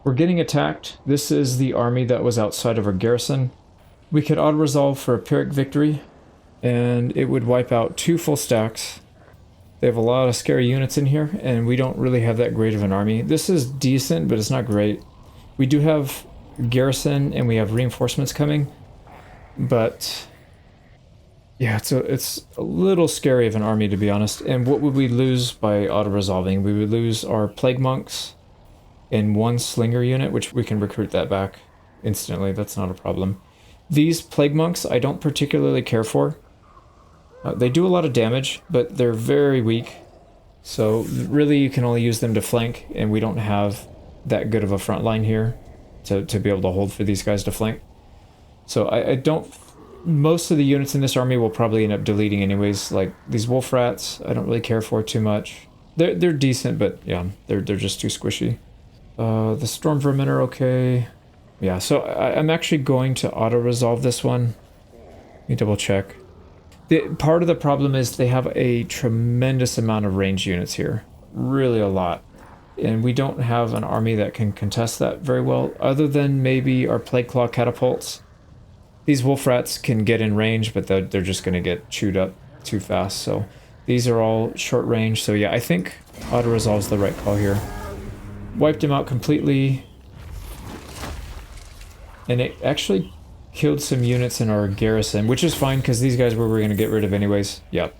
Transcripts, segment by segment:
We're getting attacked. This is the army that was outside of our garrison. We could auto-resolve for a Pyrrhic victory, and it would wipe out 2 full stacks. They have a lot of scary units in here, and we don't really have that great of an army. This is decent, but it's not great. We do have garrison, and we have reinforcements coming, but yeah, it's a little scary of an army, to be honest. And what would we lose by auto-resolving? We would lose our plague monks and 1 slinger unit, which we can recruit that back instantly. That's not a problem. These plague monks I don't particularly care for. They do a lot of damage, but they're very weak. So really you can only use them to flank, and we don't have that good of a front line here to be able to hold for these guys to flank. So I don't... Most of the units in this army will probably end up deleting anyways. Like these wolf rats, I don't really care for too much. They're decent, but yeah, they're just too squishy. The storm vermin are okay. Yeah, so I'm actually going to auto-resolve this one. Let me double check. Part of the problem is they have a tremendous amount of range units here. Really a lot. And we don't have an army that can contest that very well, other than maybe our Plague Claw catapults. These wolf rats can get in range, but they're just going to get chewed up too fast. So these are all short range. So yeah, I think auto-resolve's the right call here. Wiped him out completely. And it actually killed some units in our garrison, which is fine because these guys were going to get rid of anyways. Yep.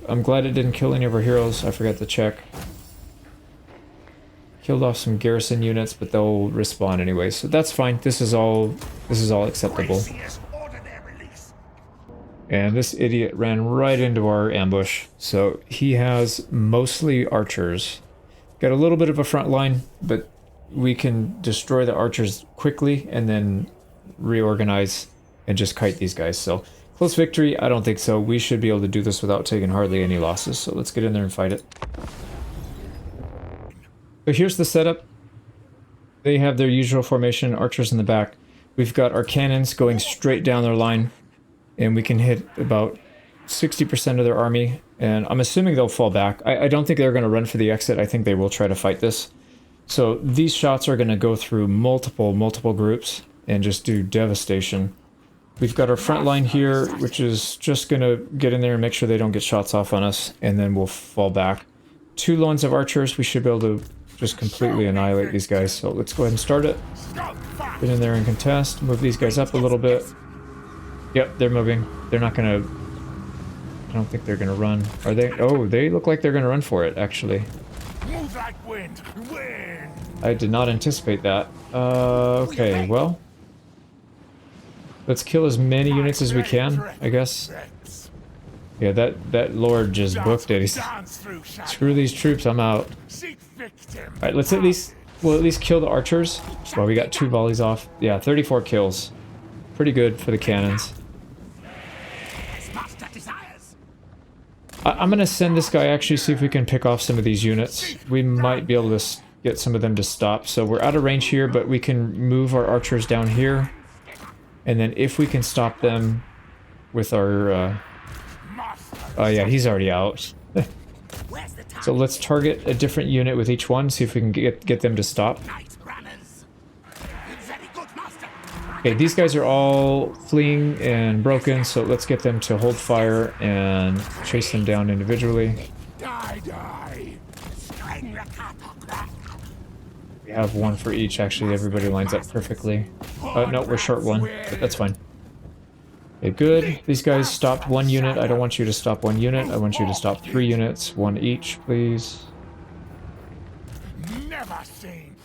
I'm glad it didn't kill any of our heroes. I forgot to check. Killed off some garrison units, but they'll respawn anyway, so that's fine. This is all acceptable. And this idiot ran right into our ambush. So he has mostly archers. Got a little bit of a front line, but we can destroy the archers quickly and then reorganize and just kite these guys. So close victory? I don't think so. We should be able to do this without taking hardly any losses. So let's get in there and fight it. So here's the setup. They have their usual formation, archers in the back. We've got our cannons going straight down their line, and we can hit about 60% of their army, and I'm assuming they'll fall back. I don't think they're going to run for the exit. I think they will try to fight this. So these shots are going to go through multiple groups and just do devastation. We've got our front line here, which is just going to get in there and make sure they don't get shots off on us, and then we'll fall back. 2 lines of archers, we should be able to just completely annihilate these guys. So let's go ahead and start it. Get in there and contest. Move these guys up a little bit. Yep, they're moving. They're not gonna... I don't think they're gonna run. Are they? Oh, they look like they're gonna run for it, actually. Move like wind. Wind. I did not anticipate that. Okay, well... Let's kill as many units as we can, I guess. Yeah, that lord just booked it. He's, screw these troops, I'm out. Alright, let's at least kill the archers. Well, we got 2 volleys off. Yeah, 34 kills. Pretty good for the cannons. I'm gonna send this guy, actually, see if we can pick off some of these units. We might be able to get some of them to stop. So we're out of range here, but we can move our archers down here. And then if we can stop them with our... Oh yeah, he's already out. So let's target a different unit with each one, see if we can get them to stop. Okay, these guys are all fleeing and broken, so let's get them to hold fire and chase them down individually. We have 1 for each, actually. Everybody lines up perfectly. No, we're short 1, but that's fine. Okay, good. These guys stopped 1 unit. I don't want you to stop 1 unit. I want you to stop 3 units. 1 each, please. Never seen.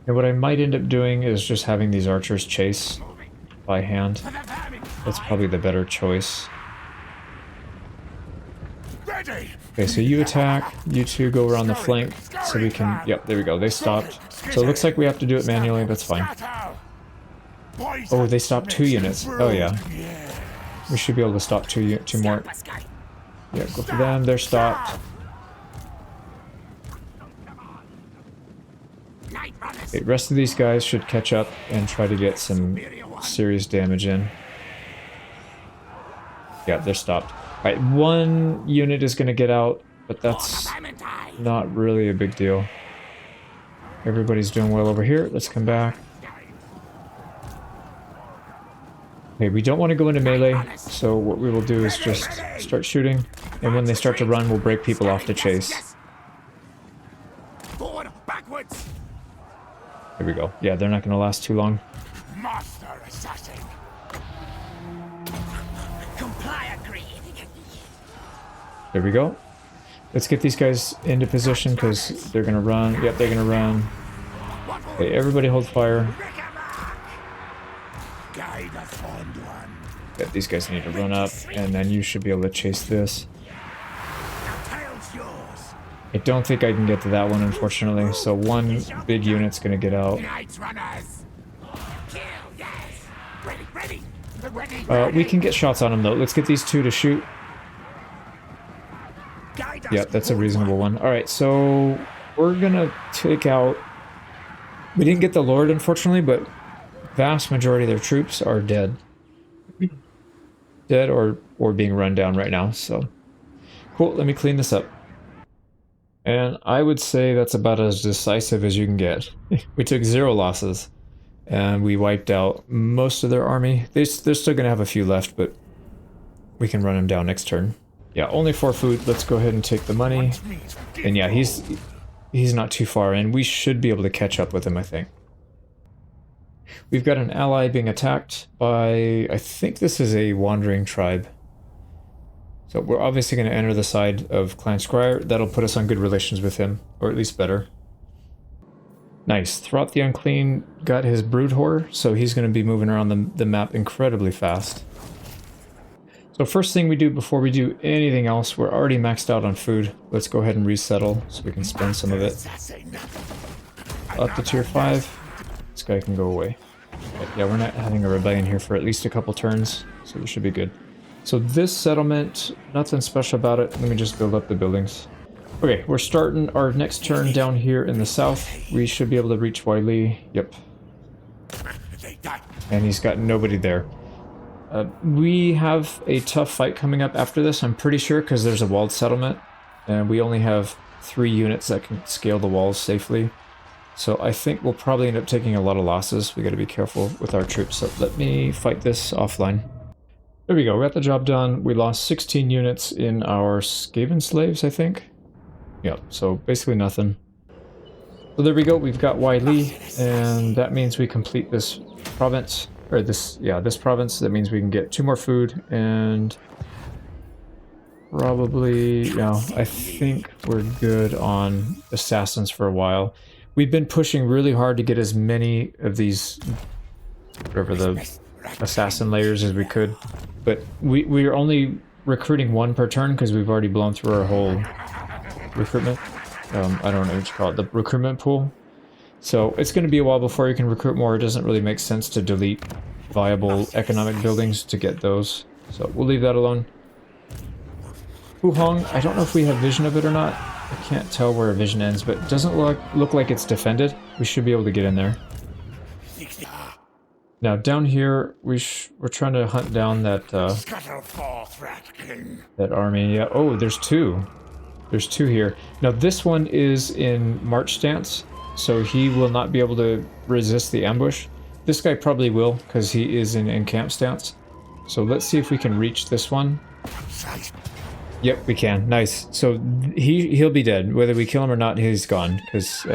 And what I might end up doing is just having these archers chase by hand. That's probably the better choice. Okay, so you attack. You 2 go around the flank so we can... Yep, there we go. They stopped. So it looks like we have to do it manually. That's fine. Oh, they stopped 2 units. Oh, yeah. We should be able to stop 2 more. Yeah, go for them. They're stopped. Okay, the rest of these guys should catch up and try to get some serious damage in. Yeah, they're stopped. Alright, 1 unit is going to get out, but that's not really a big deal. Everybody's doing well over here. Let's come back. Okay, we don't want to go into melee, so what we will do is just start shooting, and when they start to run, we'll break people off to chase. Forward, backwards. Here we go. Yeah, they're not going to last too long. Master assassin. Comply agree. There we go. Let's get these guys into position because they're going to run. Yep, they're going to run. Okay, everybody hold fire. Guide us on one. Yeah, these guys need to run up, and then you should be able to chase this. Tail's yours. I don't think I can get to that one, unfortunately, so one big unit's going to get out. Knights runners. Kill, yes. Ready, ready. We can get shots on them, though. Let's get these two to shoot. Yep, that's a reasonable one. Alright, so we're gonna take out... We didn't get the Lord, unfortunately, but vast majority of their troops are dead. Dead or being run down right now, so... Cool, let me clean this up. And I would say that's about as decisive as you can get. We took 0 losses, and we wiped out most of their army. They're still gonna have a few left, but we can run them down next turn. Yeah, only 4 food. Let's go ahead and take the money. And yeah, he's not too far in. We should be able to catch up with him, I think. We've got an ally being attacked by... I think this is a wandering tribe. So we're obviously going to enter the side of Clan Scryer. That'll put us on good relations with him, or at least better. Nice. Throt the Unclean got his Brood Horror, so he's going to be moving around the map incredibly fast. So first thing we do before we do anything else, we're already maxed out on food. Let's go ahead and resettle so we can spend some of it. Up to tier 5. This guy can go away. Yeah, we're not having a rebellion here for at least a couple turns, so we should be good. So this settlement, nothing special about it. Let me just build up the buildings. Okay, we're starting our next turn down here in the south. We should be able to reach Wiley. Yep. And he's got nobody there. We have a tough fight coming up after this, I'm pretty sure, because there's a walled settlement, and we only have 3 units that can scale the walls safely. So I think we'll probably end up taking a lot of losses. We got to be careful with our troops, so let me fight this offline. There we go, we got the job done. We lost 16 units in our Skaven slaves, I think. Yeah, so basically nothing. So there we go, we've got Wiley, and that means we complete this province. Or this province. That means we can get 2 more food, and probably, I think we're good on assassins for a while. We've been pushing really hard to get as many of these, whatever the assassin layers as we could, but we're only recruiting 1 per turn because we've already blown through our whole recruitment. I don't know what you call it, the recruitment pool. So it's going to be a while before you can recruit more. It doesn't really make sense to delete viable economic buildings to get those. So we'll leave that alone. Wuhong, I don't know if we have vision of it or not. I can't tell where a vision ends, but it doesn't look like it's defended. We should be able to get in there. Now down here, we're trying to hunt down that that army. Yeah. Oh, there's 2. There's 2 here. Now this one is in march stance. So he will not be able to resist the ambush. This guy probably will, because he is in camp stance. So let's see if we can reach this one. Yep, we can. Nice. So he'll be dead. Whether we kill him or not, he's gone, because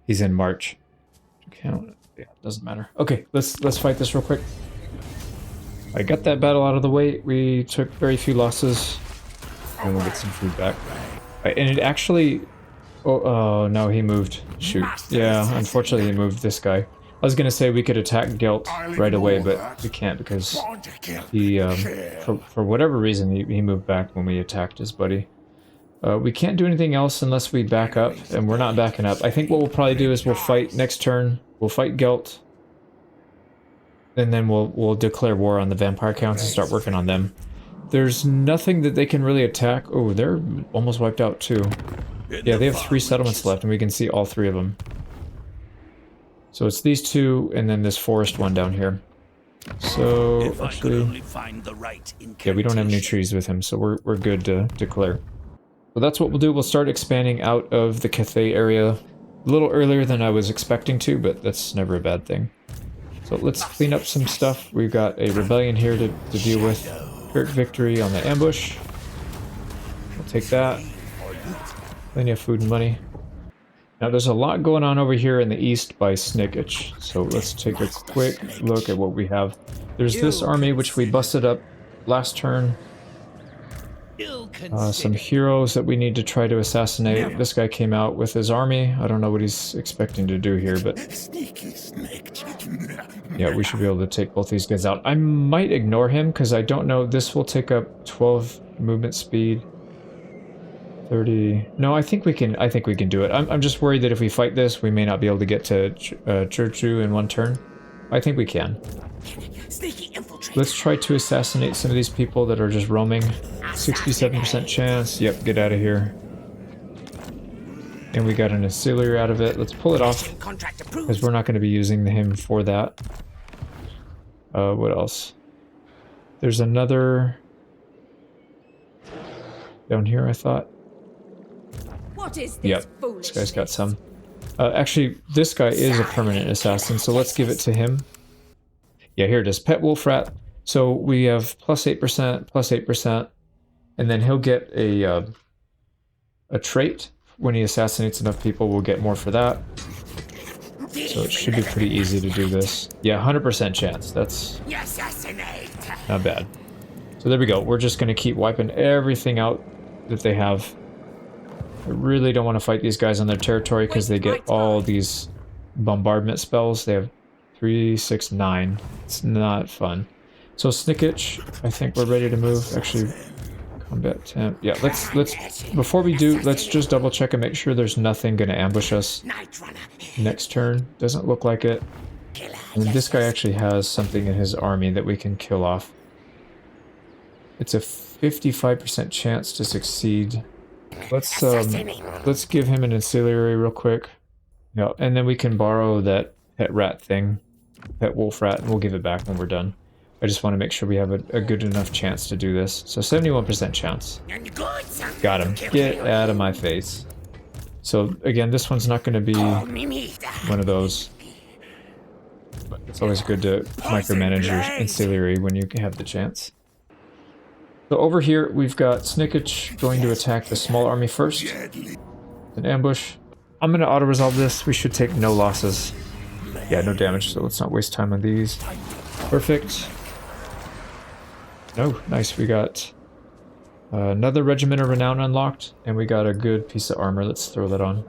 he's in march. Yeah, doesn't matter. Okay, let's fight this real quick. I got that battle out of the way. We took very few losses, and we'll get some food back. Right, and it actually... Oh, no, he moved. Shoot. Yeah, unfortunately he moved this guy. I was gonna say we could attack Gelt right away, but we can't because he, for whatever reason, he moved back when we attacked his buddy. We can't do anything else unless we back up, and we're not backing up. I think what we'll probably do is we'll fight next turn. We'll fight Gelt, and then we'll declare war on the vampire counts and start working on them. There's nothing that they can really attack. Oh, they're almost wiped out too. Yeah, they have 3 settlements left, and we can see all 3 of them. So it's these 2, and then this forest one down here. So, actually... Yeah, we don't have any trees with him, so we're good to declare. So that's what we'll do. We'll start expanding out of the Cathay area. A little earlier than I was expecting to, but that's never a bad thing. So let's clean up some stuff. We've got a rebellion here to deal with. Pyrrhic victory on the ambush. We'll take that. Plenty of food and money. Now there's a lot going on over here in the east by Snikch. So let's take a quick look at what we have. There's this army which we busted up last turn. Some heroes that we need to try to assassinate. This guy came out with his army. I don't know what he's expecting to do here, but yeah, we should be able to take both these guys out. I might ignore him because I don't know. This will take up 12 movement speed. 30. No, I think we can do it. I'm just worried that if we fight this, we may not be able to get to Churchu in one turn. I think we can. Let's try to assassinate some of these people that are just roaming. 67% chance. Yep, get out of here. And we got an auxiliary out of it. Let's pull it off, because we're not going to be using him for that. What else? There's another down here, I thought. What is this? Yep, this guy's got some. Actually, this guy is a permanent assassin, so let's give it to him. Yeah, here it is. Pet Wolf Rat. So we have plus 8%, plus 8%, and then he'll get a trait. When he assassinates enough people, we'll get more for that. So it should be pretty easy to do this. Yeah, 100% chance. That's not bad. So there we go. We're just going to keep wiping everything out that they have. I really don't want to fight these guys on their territory because they get all these bombardment spells. They have 3, 6, 9. It's not fun. So Snikch, I think we're ready to move. Actually, combat temp. Yeah, let's before we do, let's just double check and make sure there's nothing going to ambush us next turn. Doesn't look like it. And this guy actually has something in his army that we can kill off. It's a 55% chance to succeed. Let's give him an auxiliary real quick. Yeah, and then we can borrow that pet rat thing, pet wolf rat, and we'll give it back when we're done. I just want to make sure we have a good enough chance to do this. So 71% chance. Got him. Get out of my face. So again, this one's not going to be one of those. But it's always good to micromanage your auxiliary when you have the chance. So over here, we've got Snikch going to attack the small army first. An ambush. I'm going to auto-resolve this. We should take no losses. Yeah, no damage, so let's not waste time on these. Perfect. Oh, nice. We got another Regiment of Renown unlocked, and we got a good piece of armor. Let's throw that on.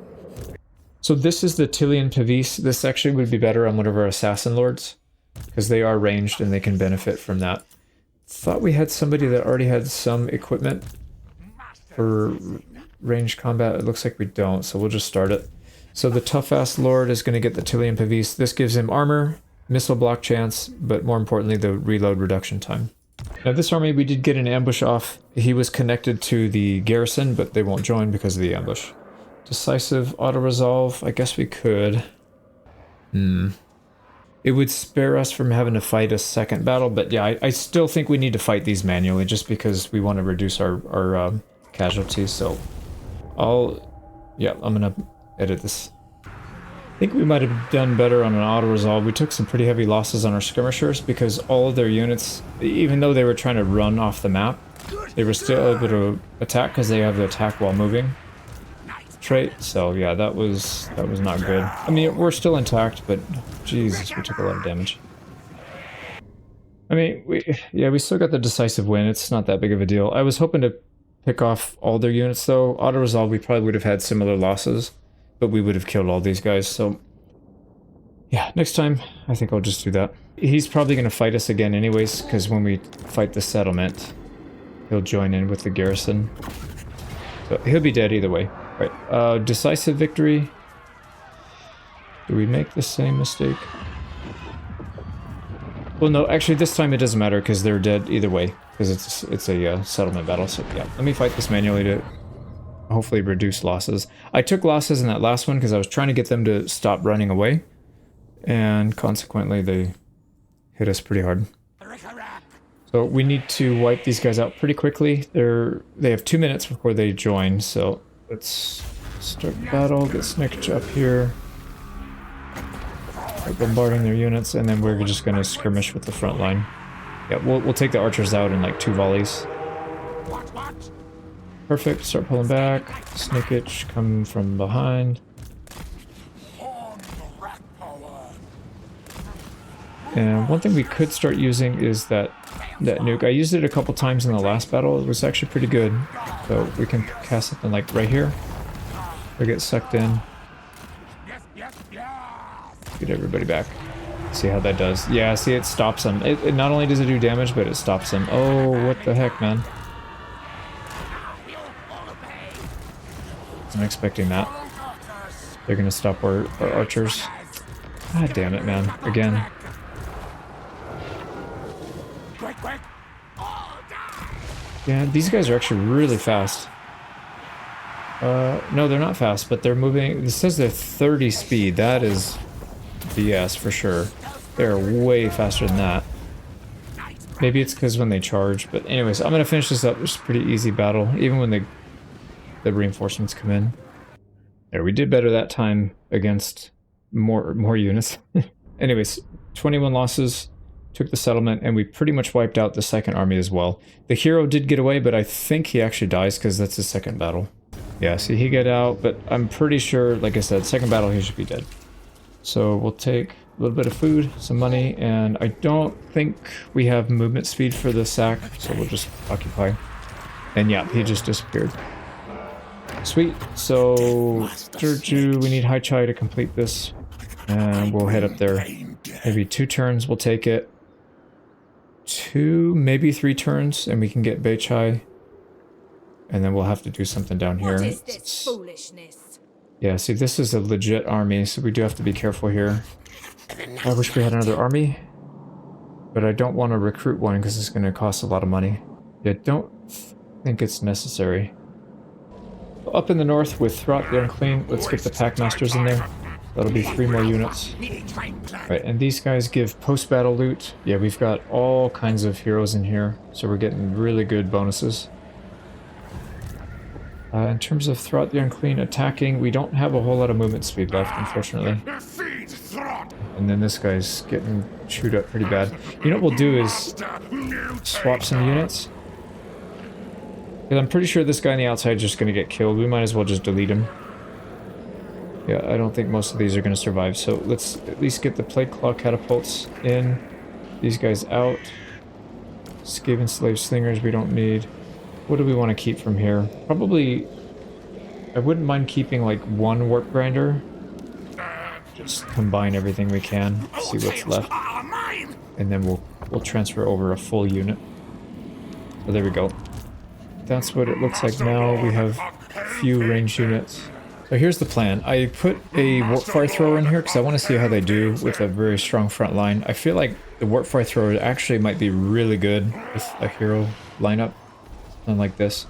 So this is the Tilian Pavis. This actually would be better on one of our Assassin Lords, because they are ranged and they can benefit from that. Thought we had somebody that already had some equipment for ranged combat. It looks like we don't, so we'll just start it. So the tough-ass Lord is going to get the Tilian Pavis. This gives him armor, missile block chance, but more importantly, the reload reduction time. Now this army, we did get an ambush off. He was connected to the garrison, but they won't join because of the ambush. Decisive auto-resolve, I guess we could. It would spare us from having to fight a second battle, but yeah, I still think we need to fight these manually just because we want to reduce our casualties, so I'm gonna edit this. I think we might have done better on an auto-resolve. We took some pretty heavy losses on our skirmishers because all of their units, even though they were trying to run off the map, they were still able to attack because they have the attack while moving trait. So yeah, that was not good. I mean, we're still intact, but Jesus, we took a lot of damage. I mean, we still got the decisive win. It's not that big of a deal. I was hoping to pick off all their units though. Auto-resolve, we probably would have had similar losses, but we would have killed all these guys, so yeah, next time I think I'll just do that. He's probably going to fight us again anyways, because when we fight the settlement, he'll join in with the garrison. So he'll be dead either way. Right, decisive victory. Do we make the same mistake? Well, no, actually this time it doesn't matter because they're dead either way, because it's a settlement battle, so yeah. Let me fight this manually to hopefully reduce losses. I took losses in that last one because I was trying to get them to stop running away, and consequently they hit us pretty hard. So we need to wipe these guys out pretty quickly. They have 2 minutes before they join, so let's Start battle, get Snikch up here. Start bombarding their units, and then we're just gonna skirmish with the front line. Yeah, we'll take the archers out in like 2 volleys. Perfect, start pulling back. Snikch come from behind. And one thing we could start using is that nuke. I used it a couple times in the last battle. It was actually pretty good. So we can cast something like right here. Or get sucked in. Get everybody back. See how that does. Yeah, see, it stops them. It not only does it do damage, but it stops them. Oh, what the heck, man. I'm expecting that. They're gonna stop our archers. God damn it, man. Again. Yeah, these guys are actually really fast. No, they're not fast, but they're moving. It says they're 30 speed. That is BS for sure. They're way faster than that. Maybe it's because when they charge, but anyways, I'm gonna finish this up. It's a pretty easy battle, even when the reinforcements come in. There, we did better that time against more units. Anyways, 21 losses, took the settlement, and we pretty much wiped out the second army as well. The hero did get away, but I think he actually dies because that's his second battle. Yeah, see, he got out, but I'm pretty sure, like I said, second battle he should be dead. So we'll take a little bit of food, some money, and I don't think we have movement speed for the sack, so we'll just occupy. And yeah, he just disappeared. Sweet, so Sturju, we need Hai Chai to complete this, and we'll head up there. Maybe 2 turns, we'll take it. 2, maybe 3 turns, and we can get Bei Chai. And then we'll have to do something down here. What is this foolishness? Yeah, see, this is a legit army, so we do have to be careful here. I wish we had another army, but I don't want to recruit one because it's going to cost a lot of money. Yeah, don't think it's necessary. Up in the north with Strat the Unclean, let's get the Packmasters in there. That'll be 3 more units. Right, and these guys give post-battle loot. Yeah, we've got all kinds of heroes in here, so we're getting really good bonuses. In terms of Strat the Unclean attacking, we don't have a whole lot of movement speed left, unfortunately. And then this guy's getting chewed up pretty bad. You know what we'll do is swap some units. Because I'm pretty sure this guy on the outside is just going to get killed. We might as well just delete him. Yeah, I don't think most of these are going to survive. So let's at least get the Plague Claw catapults in. These guys out. Skaven Slave Slingers we don't need. What do we want to keep from here? Probably... I wouldn't mind keeping like 1 Warp Grinder. Just combine everything we can. See what's left. And then we'll transfer over a full unit. Oh, there we go. That's what it looks like now. We have a few ranged units. So here's the plan. I put a Warpfire Thrower in here because I want to see how they do with a very strong front line. I feel like the Warpfire Thrower actually might be really good with a hero lineup. Something like this.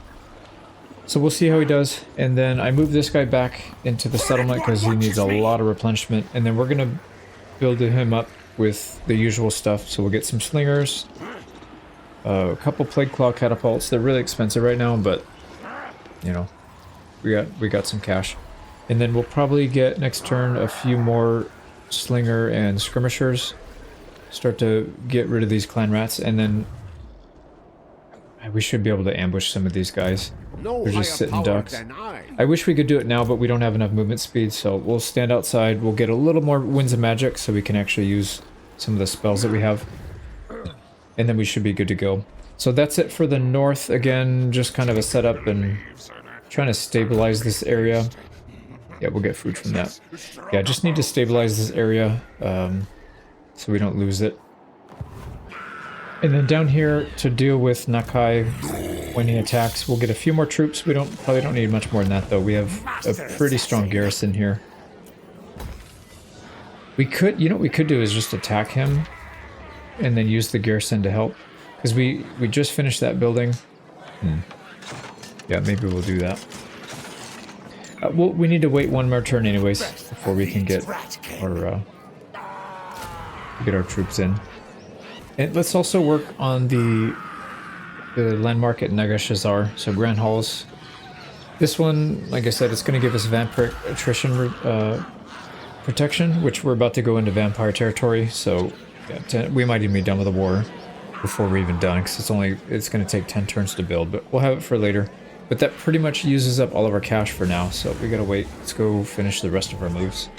So we'll see how he does. And then I move this guy back into the settlement because he needs a lot of replenishment. And then we're going to build him up with the usual stuff. So we'll get some slingers. A couple Plague Claw catapults. They're really expensive right now, but you know, we got some cash. And then we'll probably get next turn a few more slinger and skirmishers. Start to get rid of these clan rats, and then we should be able to ambush some of these guys. They're just sitting ducks. I wish we could do it now, but we don't have enough movement speed, so we'll stand outside. We'll get a little more Winds of Magic so we can actually use some of the spells that we have. And then we should be good to go. So that's it for the north. Again, just kind of a setup and trying to stabilize this area. Yeah, we'll get food from that. Yeah, just need to stabilize this area so we don't lose it. And then down here to deal with Nakai when he attacks, we'll get a few more troops. We probably don't need much more than that though. We have a pretty strong garrison here. We could, you know what we could do is just attack him and then use the garrison to help. Because we just finished that building. Yeah, maybe we'll do that. We need to wait 1 more turn anyways before we can get our troops in. And let's also work on the landmark at Nagashazar, so Grand Halls. This one, like I said, it's going to give us vampiric attrition protection, which we're about to go into vampire territory, so yeah, we might even be done with the war before we're even done, because it's going to take 10 turns to build, but we'll have it for later. But that pretty much uses up all of our cash for now, so we gotta wait. Let's go finish the rest of our moves.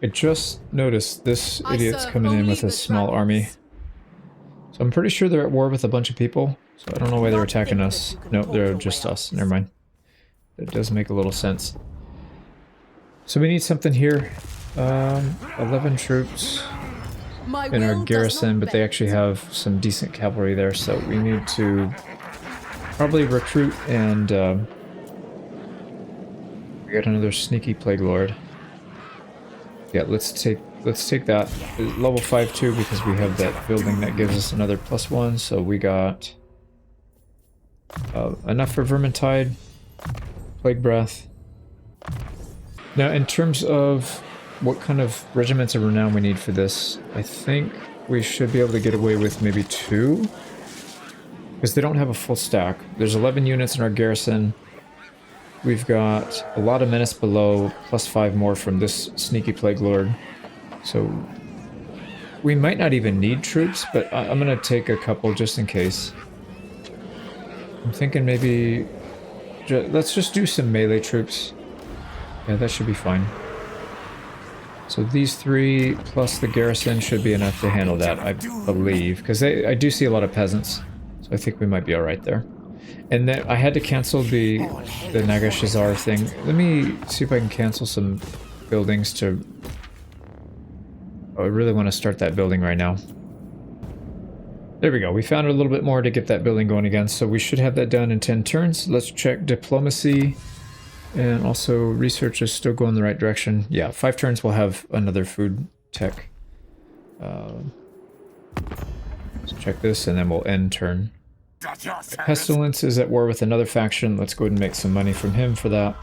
I just noticed this idiot's coming in with a small army. So I'm pretty sure they're at war with a bunch of people, so I don't know why they're attacking us. No, they're just us. Never mind. That does make a little sense. So we need something here. 11 troops in our garrison, but they actually have some decent cavalry there, so we need to probably recruit and we got another sneaky plague lord. Yeah, let's take that. Level 5 too, because we have that building that gives us another +1, so we got enough for Vermintide, Plague Breath. Now in terms of what kind of regiments of renown we need for this, I think we should be able to get away with maybe 2. Because they don't have a full stack. There's 11 units in our garrison. We've got a lot of menace below, +5 more from this sneaky plague lord. So we might not even need troops, but I'm going to take a couple just in case. I'm thinking maybe... let's just do some melee troops. Yeah, that should be fine. So these 3 plus the garrison should be enough to handle that, I believe. Because I do see a lot of peasants. I think we might be alright there. And then I had to cancel the Nagashazar thing. Let me see if I can cancel some buildings to... Oh, I really want to start that building right now. There we go. We found a little bit more to get that building going again, so we should have that done in 10 turns. Let's check diplomacy. And also research is still going the right direction. Yeah, 5 turns we'll have another food tech. Let's check this and then we'll end turn. Pestilence is at war with another faction. Let's go ahead and make some money from him for that.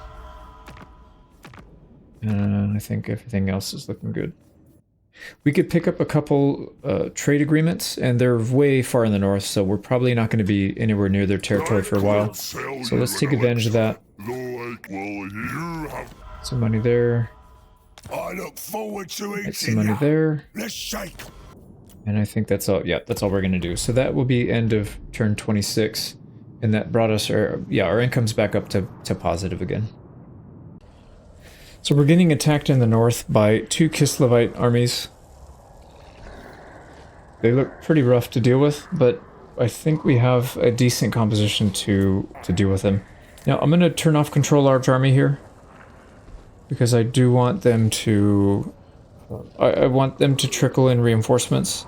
And I think everything else is looking good. We could pick up a couple trade agreements, and they're way far in the north, so we're probably not going to be anywhere near their territory for a while. So let's take advantage of that. Some money there. I look forward to Get some money there. Let's shake. And I think that's all. Yeah, that's all we're going to do. So that will be end of turn 26. And that brought us, our income's back up to positive again. So we're getting attacked in the north by 2 Kislevite armies. They look pretty rough to deal with, but I think we have a decent composition to deal with them. Now I'm going to turn off Control Large Army here, because I do want them to... I want them to trickle in reinforcements.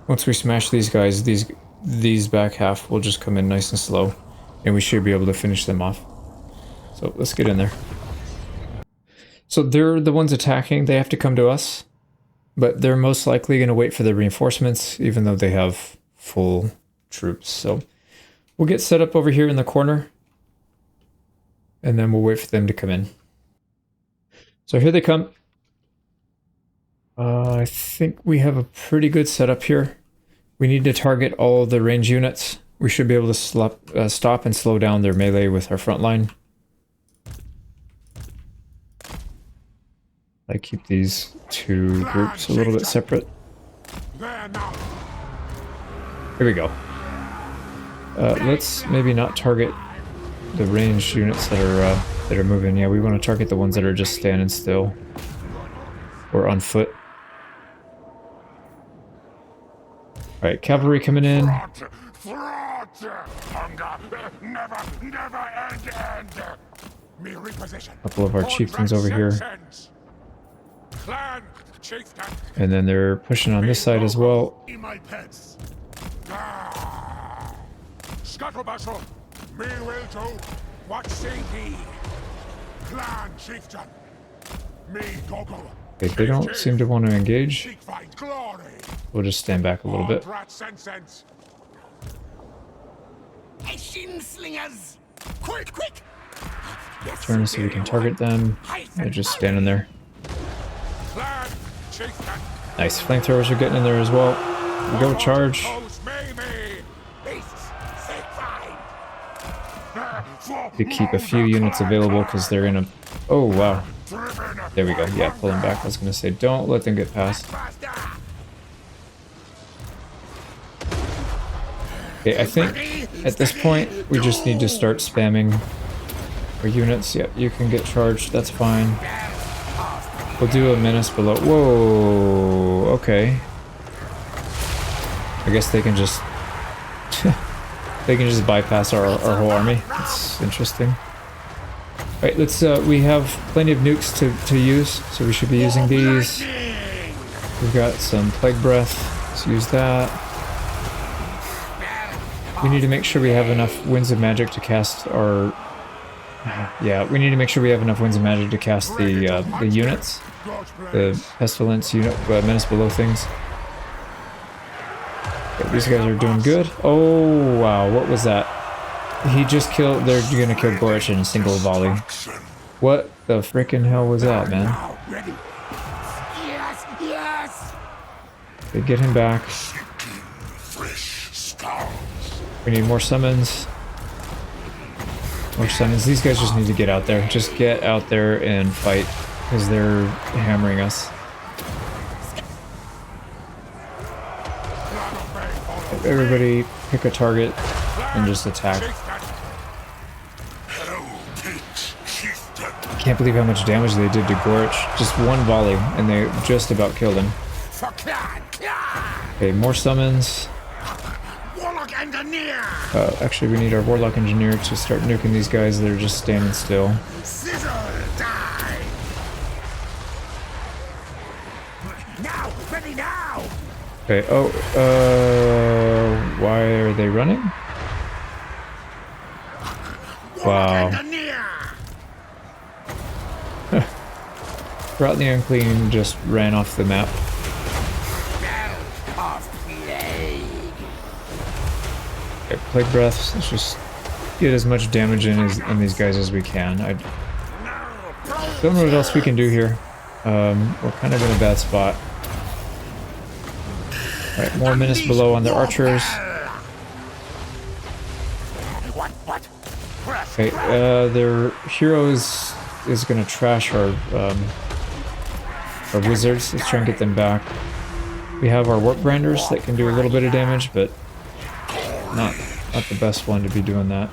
Once we smash these guys, these back half will just come in nice and slow, and we should be able to finish them off. So let's get in there. So they're the ones attacking. They have to come to us, but they're most likely going to wait for the reinforcements, even though they have full troops. So we'll get set up over here in the corner, and then we'll wait for them to come in. So here they come. I think we have a pretty good setup here. We need to target all the range units. We should be able to stop and slow down their melee with our front line. I keep these 2 groups a little bit separate. Here we go. Let's maybe not target the ranged units that are moving. Yeah, we want to target the ones that are just standing still or on foot. Alright, cavalry coming in. A couple of our chieftains over here. And then they're pushing on this side as well. Okay, they don't seem to want to engage. We'll just stand back a little bit. Turn so we can target them. They're just standing there. Nice, flamethrowers are getting in there as well. Go to keep a few units available because they're gonna... Oh, wow. There we go. Yeah, pull them back. I was gonna say, don't let them get past. Okay, I think at this point, we just need to start spamming our units. Yep, you can get charged. That's fine. We'll do a menace below. Whoa, okay. I guess they can just... they can just bypass our whole army. That's interesting. Alright, let's, we have plenty of nukes to use, so we should be using these. We've got some Plague Breath. Let's use that. We need to make sure we have enough Winds of Magic to cast our... Yeah, we need to make sure we have enough Winds of Magic to cast the units. The Pestilence unit, Menace Below things. Okay, these guys are doing good. Oh, wow, what was that? He just killed... They're gonna kill Gorich in a single volley. What the frickin' hell was that, man? Okay, get him back. We need more summons. More summons. These guys just need to get out there. Just get out there and fight, because they're hammering us. Everybody pick a target and just attack. I can't believe how much damage they did to Gorich. Just one volley, and they just about killed him. Okay, more summons. Actually, we need our Warlock Engineer to start nuking these guys. They're just standing still. Okay, oh, why are they running? Wow. Brought the Unclean just ran off the map. Okay, Plague Breaths, let's just get as much damage in on these guys as we can. I don't know what else we can do here. We're kind of in a bad spot. Alright, more Menace Below on the archers. Okay, their heroes is gonna trash our wizards. Let's try and get them back. We have our Warp Grinders that can do a little bit of damage, but not the best one to be doing that.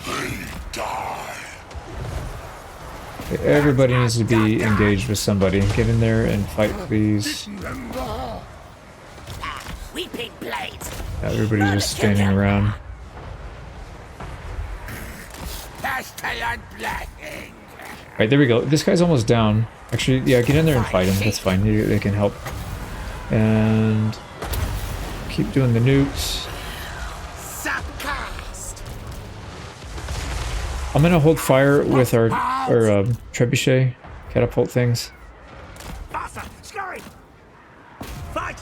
Okay, everybody needs to be engaged with somebody. Get in there and fight, please. Everybody's just standing around. Alright, there we go. This guy's almost down. Actually, yeah, get in there and fight him. That's fine. They can help. And keep doing the nukes. I'm gonna hold fire with our trebuchet catapult things.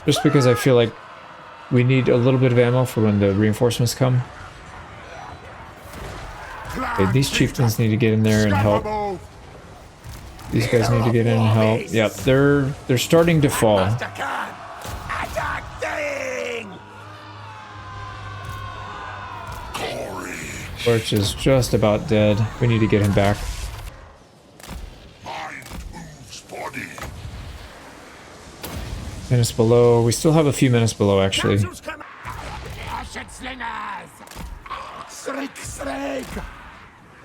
Just because I feel like we need a little bit of ammo for when the reinforcements come. Okay, these chieftains need to get in there and help. These guys need to get in and help. Yep, they're starting to fall. Gorich is just about dead. We need to get him back. Menace Below. We still have a few Menace Below, actually.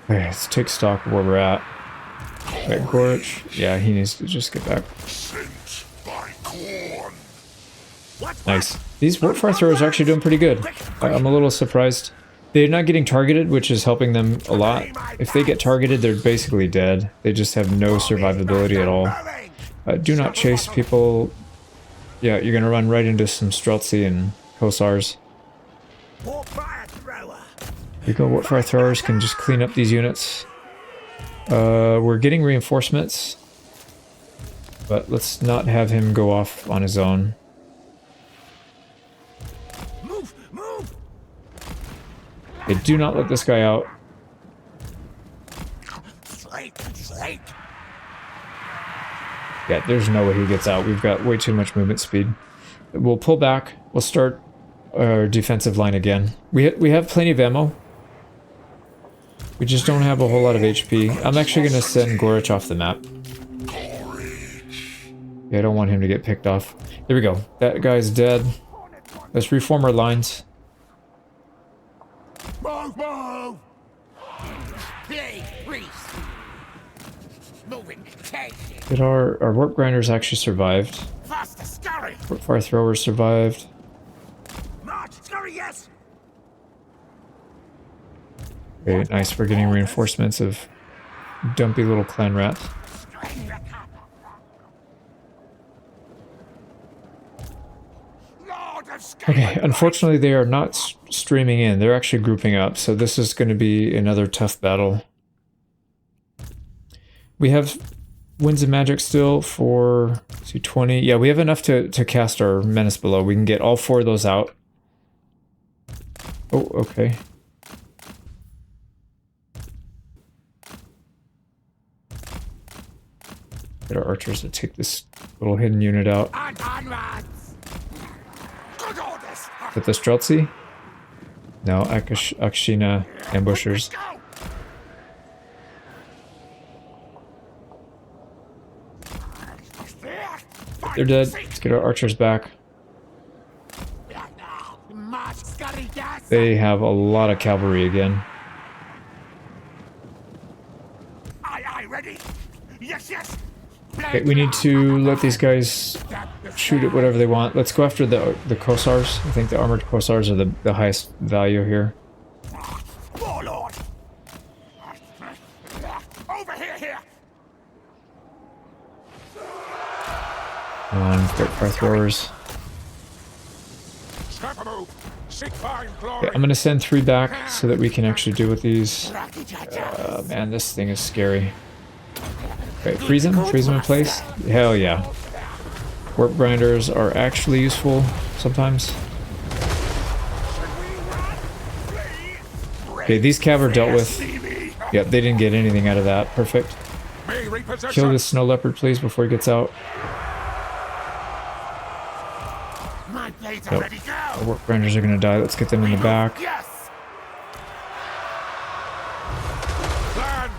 Okay, let's take stock of where we're at. Right, Gorich. Yeah, he needs to just get back. Nice. These Warpfire throwers are actually doing pretty good. I'm a little surprised. They're not getting targeted, which is helping them a lot. If they get targeted, they're basically dead. They just have no survivability at all. Do not chase people. Yeah, you're gonna run right into some Streltsy and Hussars. We go Warpfire throwers can just clean up these units. We're getting reinforcements, but let's not have him go off on his own. Okay, do not let this guy out. Yeah, there's no way he gets out. We've got way too much movement speed. We'll pull back. We'll start our defensive line again. We have plenty of ammo. We just don't have a whole lot of HP. I'm actually going to send Gorich off the map. Yeah, I don't want him to get picked off. There we go. That guy's dead. Let's reform our lines. Move, move! Did our warp grinders actually survived? Faster, scurry! Warp fire throwers survived. March, scurry, yes! Okay, nice. We're getting reinforcements of dumpy little clan rats. Okay, unfortunately they are not streaming in. They're actually grouping up, so this is going to be another tough battle. We have Winds of Magic still for 20. Yeah, we have enough to cast our Menace Below. We can get all 4 of those out. Oh, okay. Get our archers to take this little hidden unit out. With the Streltsy? No, Akshina ambushers. They're dead. Let's get our archers back. They have a lot of cavalry again. Okay, we need to let these guys shoot at whatever they want. Let's go after the Kossars. I think the armored Kossars are the highest value here. Warlord! Over here! Come on, get fire throwers. Okay, I'm gonna send 3 back so that we can actually deal with these. Man, this thing is scary. Okay, freeze them in place. Hell yeah. Warp grinders are actually useful sometimes. Okay, these cav are dealt with. Yep, they didn't get anything out of that. Perfect. Kill this snow leopard, please, before he gets out. Nope. Our warp grinders are gonna die. Let's get them in the back.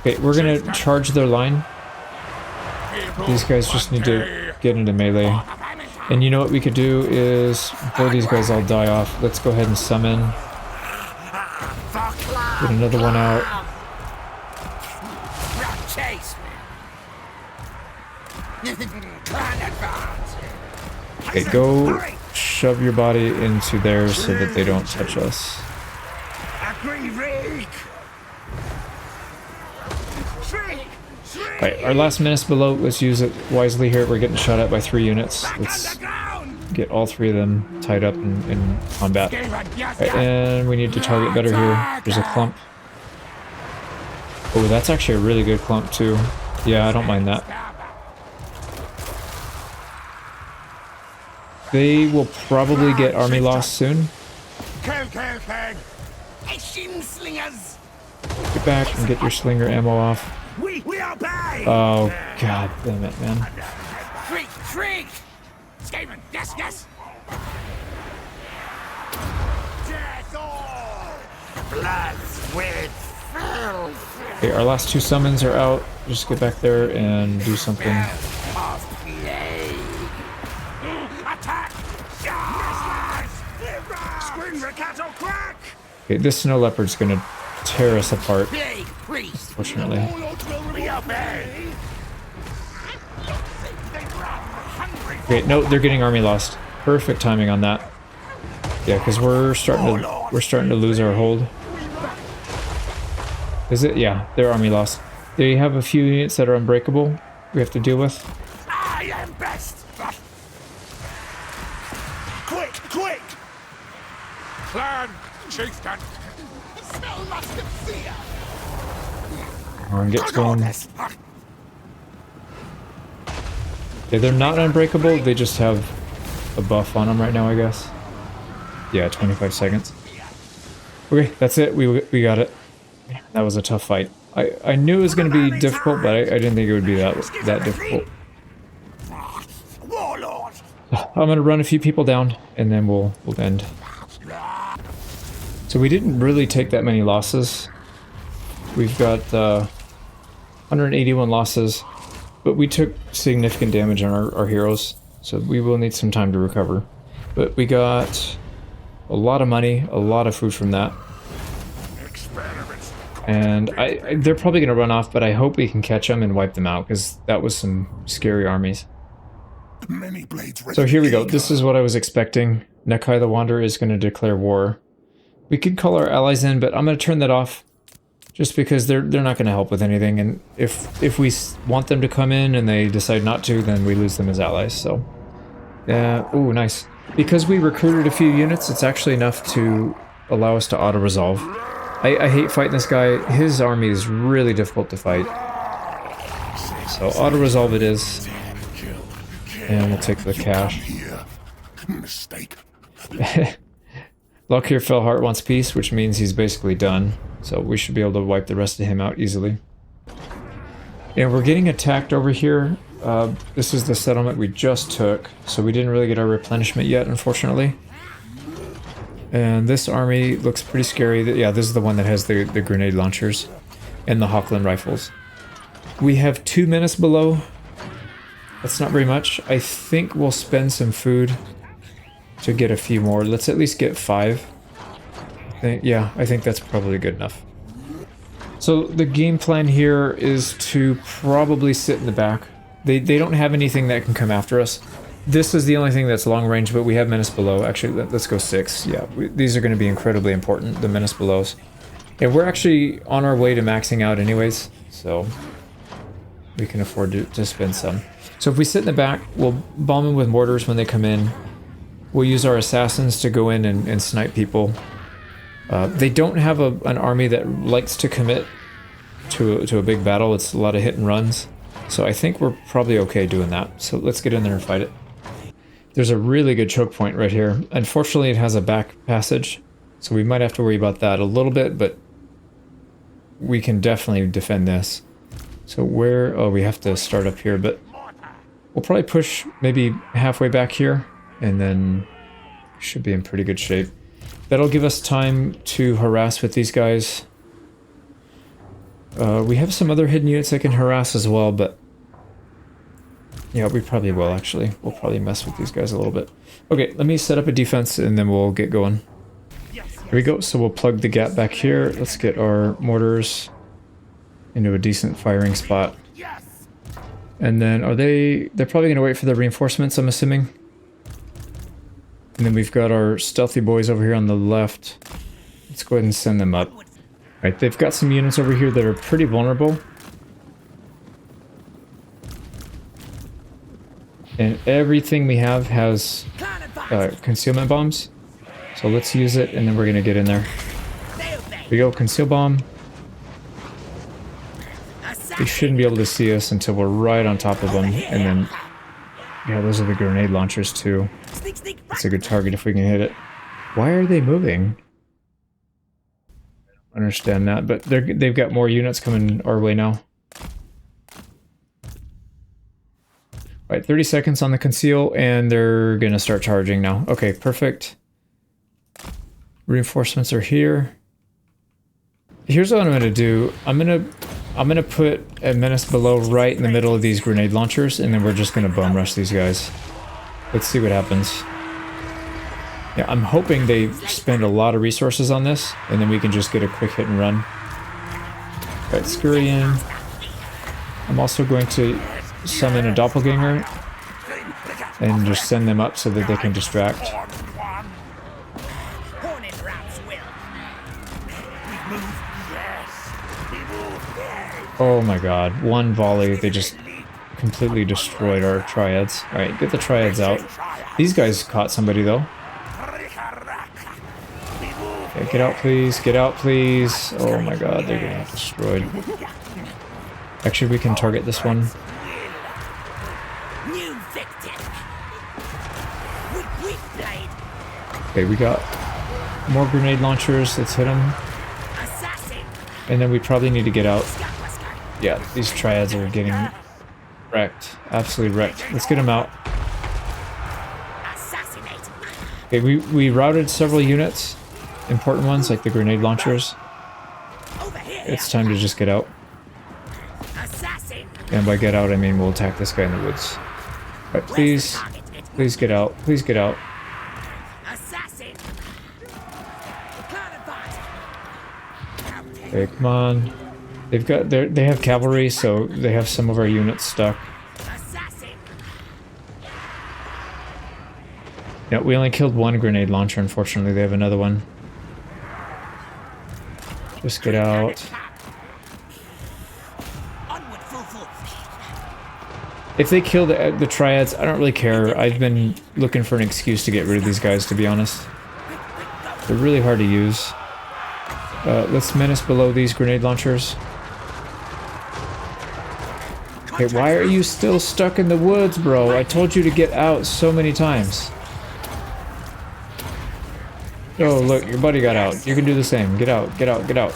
Okay, we're gonna charge their line. These guys just need to get into melee. And you know what we could do is, before these guys all die off, let's go ahead and summon. Get another one out. Okay, go shove your body into theirs so that they don't touch us. Alright, our last Menace Below, let's use it wisely here. We're getting shot at by 3 units. Let's get all 3 of them tied up in combat. Right, and we need to target better here. There's a clump. Oh, that's actually a really good clump too. Yeah, I don't mind that. They will probably get army loss soon. Get back and get your slinger ammo off. Oh, god damn it, man. Okay, our last 2 summons are out. Just get back there and do something. Okay, this snow leopard's gonna tear us apart, unfortunately. Okay, no, they're getting army lost. Perfect timing on that. Yeah, because we're starting to lose our hold. Is it? Yeah, they're army lost. They have a few units that are unbreakable. We have to deal with. I am best. Quick! Clan chieftain. Come on, get going. Yeah, they're not unbreakable. They just have a buff on them right now, I guess. Yeah, 25 seconds. Okay, that's it. We got it. That was a tough fight. I knew it was going to be difficult, but I didn't think it would be that difficult. I'm going to run a few people down, and then we'll end. So we didn't really take that many losses. We've got 181 losses, but we took significant damage on our heroes, so we will need some time to recover. But we got a lot of money, a lot of food from that. And they're probably going to run off, but I hope we can catch them and wipe them out, because that was some scary armies. So here we go. This is what I was expecting. Nekai the Wanderer is going to declare war. We could call our allies in, but I'm going to turn that off, just because they're not going to help with anything. And if we want them to come in and they decide not to, then we lose them as allies. So, ooh, nice. Because we recruited a few units, it's actually enough to allow us to auto-resolve. I hate fighting this guy. His army is really difficult to fight. So auto-resolve it is. And we'll take the cash. Luck here, Fellheart wants peace, which means he's basically done. So we should be able to wipe the rest of him out easily. And we're getting attacked over here. This is the settlement we just took, so we didn't really get our replenishment yet, unfortunately. And this army looks pretty scary. Yeah, this is the one that has the grenade launchers and the Hochland rifles. We have 2 minutes below. That's not very much. I think we'll spend some food to get a few more. Let's at least get 5. I think that's probably good enough. So the game plan here is to probably sit in the back. They don't have anything that can come after us. This is the only thing that's long range, but we have menace below. Actually, let's go 6. Yeah, these are going to be incredibly important, the menace belows. And we're actually on our way to maxing out anyways, so we can afford to spend some. So if we sit in the back, we'll bomb them with mortars when they come in. We'll use our assassins to go in and snipe people. They don't have an army that likes to commit to a big battle. It's a lot of hit and runs. So I think we're probably okay doing that. So let's get in there and fight it. There's a really good choke point right here. Unfortunately, it has a back passage, so we might have to worry about that a little bit, but we can definitely defend this. So where... Oh, we have to start up here, but we'll probably push maybe halfway back here, and then should be in pretty good shape. That'll give us time to harass with these guys. We have some other hidden units that can harass as well, but yeah, we probably will, actually. We'll probably mess with these guys a little bit. Okay, let me set up a defense, and then we'll get going. Here we go. So we'll plug the gap back here. Let's get our mortars into a decent firing spot. And then they're probably going to wait for the reinforcements, I'm assuming. And then we've got our stealthy boys over here on the left. Let's go ahead and send them up. Alright, they've got some units over here that are pretty vulnerable. And everything we have has concealment bombs. So let's use it, and then we're going to get in there. Here we go, conceal bomb. They shouldn't be able to see us until we're right on top of them. And then, yeah, those are the grenade launchers too. That's a good target if we can hit it. Why are they moving? I don't understand that, but they've got more units coming our way now. Alright, 30 seconds on the conceal, and they're gonna start charging now. Okay, perfect. Reinforcements are here. Here's what I'm gonna do. I'm gonna put a menace below right in the middle of these grenade launchers, and then we're just gonna bum rush these guys. Let's see what happens. Yeah, I'm hoping they spend a lot of resources on this, and then we can just get a quick hit and run. Alright, scurry in. I'm also going to summon a doppelganger and just send them up so that they can distract. Oh my god, one volley, they just completely destroyed our triads. Alright, get the triads out. These guys caught somebody though. Okay, get out please, get out please. Oh my god, they're getting destroyed. Actually, we can target this one. Okay, we got more grenade launchers. Let's hit them. And then we probably need to get out. Yeah, these triads are getting wrecked. Absolutely wrecked. Let's get them out. Okay, we routed several units. Important ones, like the grenade launchers. it's time to just get out. Assassin. And by get out, I mean we'll attack this guy in the woods. Alright, please. Please get out. Please get out. Assassin. Clan advance. Okay, come on. They have cavalry, so they have some of our units stuck. Assassin. Yeah, we only killed one grenade launcher, unfortunately. They have another one. Just get out. Onward, fool. If they kill the triads, I don't really care. I've been looking for an excuse to get rid of these guys, to be honest. They're really hard to use. Let's menace below these grenade launchers. Okay, why are you still stuck in the woods, bro? I told you to get out so many times. Oh, look, your buddy got out. You can do the same. Get out, get out, get out.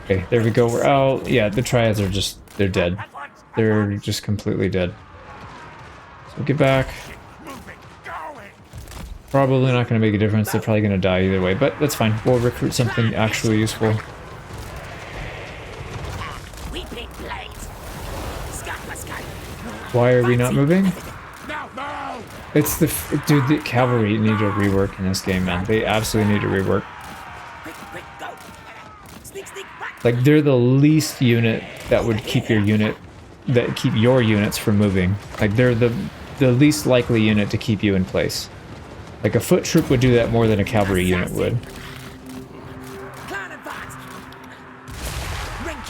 Okay, there we go. We're out. Yeah, the triads are just... they're dead. They're just completely dead. So get back. Probably not going to make a difference. They're probably going to die either way, but that's fine. We'll recruit something actually useful. Why are we not moving? It's the... dude, the cavalry need to rework in this game, man. They absolutely need to rework. Like, they're the least unit that would keep your units from moving. Like, they're the least likely unit to keep you in place. Like, a foot troop would do that more than a cavalry unit would.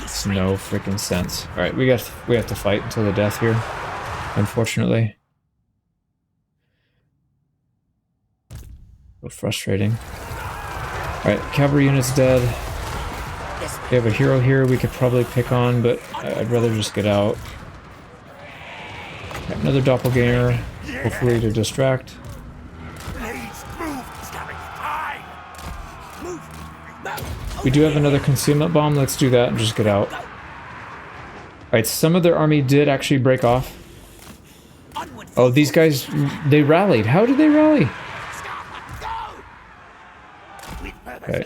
It's no freaking sense. Alright, we have to fight until the death here, unfortunately. So frustrating. Alright, cavalry unit's dead. We have a hero here we could probably pick on, but I'd rather just get out. Got another doppelganger, hopefully to distract. We do have another concealment bomb, let's do that and just get out. Alright, some of their army did actually break off. Oh, these guys, they rallied. How did they rally? Okay.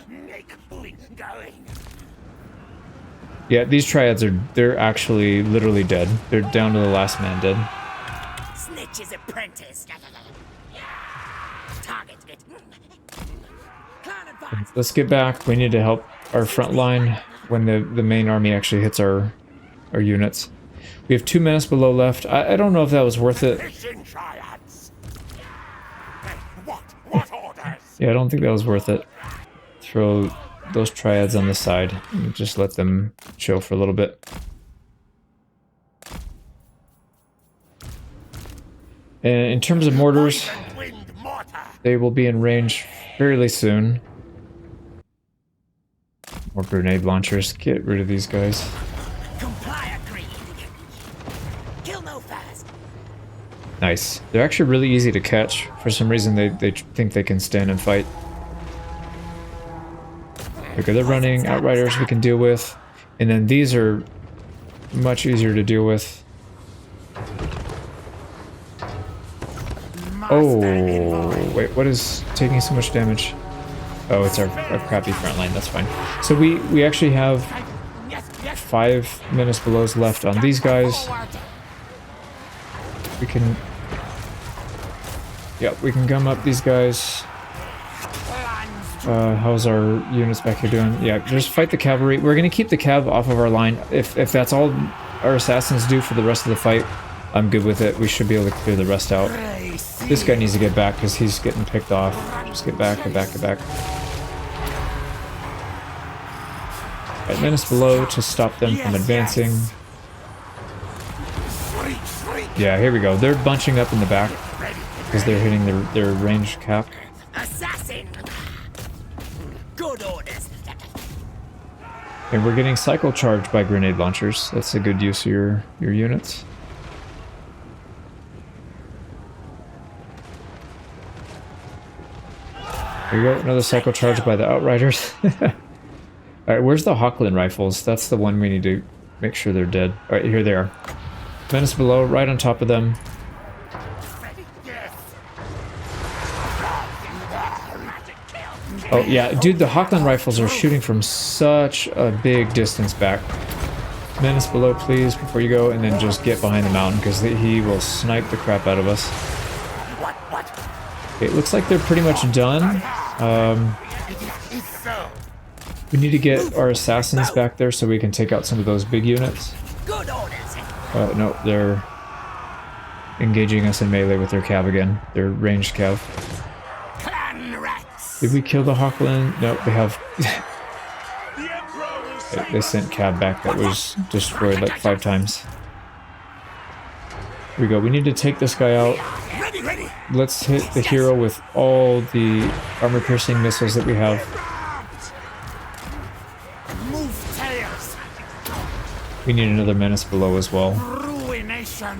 Yeah, these triads they're actually literally dead. They're down to the last man dead. Snikch's apprentice. Targeted. Clan advance. Let's get back. We need to help our front line when the main army actually hits our units. We have 2 menace below left. I don't know if that was worth it. Yeah, I don't think that was worth it. Throw those triads on the side and just let them chill for a little bit. And in terms of mortars, they will be in range fairly soon. More grenade launchers. Get rid of these guys. Nice. They're actually really easy to catch. For some reason, they think they can stand and fight. Okay, they're running. Outriders we can deal with. And then these are much easier to deal with. Oh, wait, what is taking so much damage? Oh, it's our crappy front line, that's fine. So we actually have 5 menace belows left on these guys. We can... yeah, we can gum up these guys. How's our units back here doing? Yeah, just fight the cavalry. We're gonna keep the cav off of our line. If that's all our assassins do for the rest of the fight, I'm good with it. We should be able to clear the rest out. This guy needs to get back because he's getting picked off. Just get back, get back, get back. Alright, menace below to stop them from advancing. Yeah, here we go. They're bunching up in the back because they're hitting their range cap. Assassin. Good orders. And we're getting cycle charged by grenade launchers. That's a good use of your units. There you go, another cycle charge by the Outriders. Alright, where's the Hawkland rifles? That's the one we need to make sure they're dead. Alright, here they are. Menace below, right on top of them. Oh yeah, dude, the Hawkland rifles are shooting from such a big distance back. Menace below, please, before you go, and then just get behind the mountain, because he will snipe the crap out of us. Okay, it looks like they're pretty much done. We need to get our assassins back there so we can take out some of those big units. Good orders. No, they're engaging us in melee with their cav again. Their ranged cav. Clan rats. Did we kill the Hawkland? No, they have... They sent cav back that was destroyed like 5 times. Here we go. We need to take this guy out. Ready, ready. Let's hit the hero with all the armor-piercing missiles that we have. Move tails. We need another menace below as well. Ruination.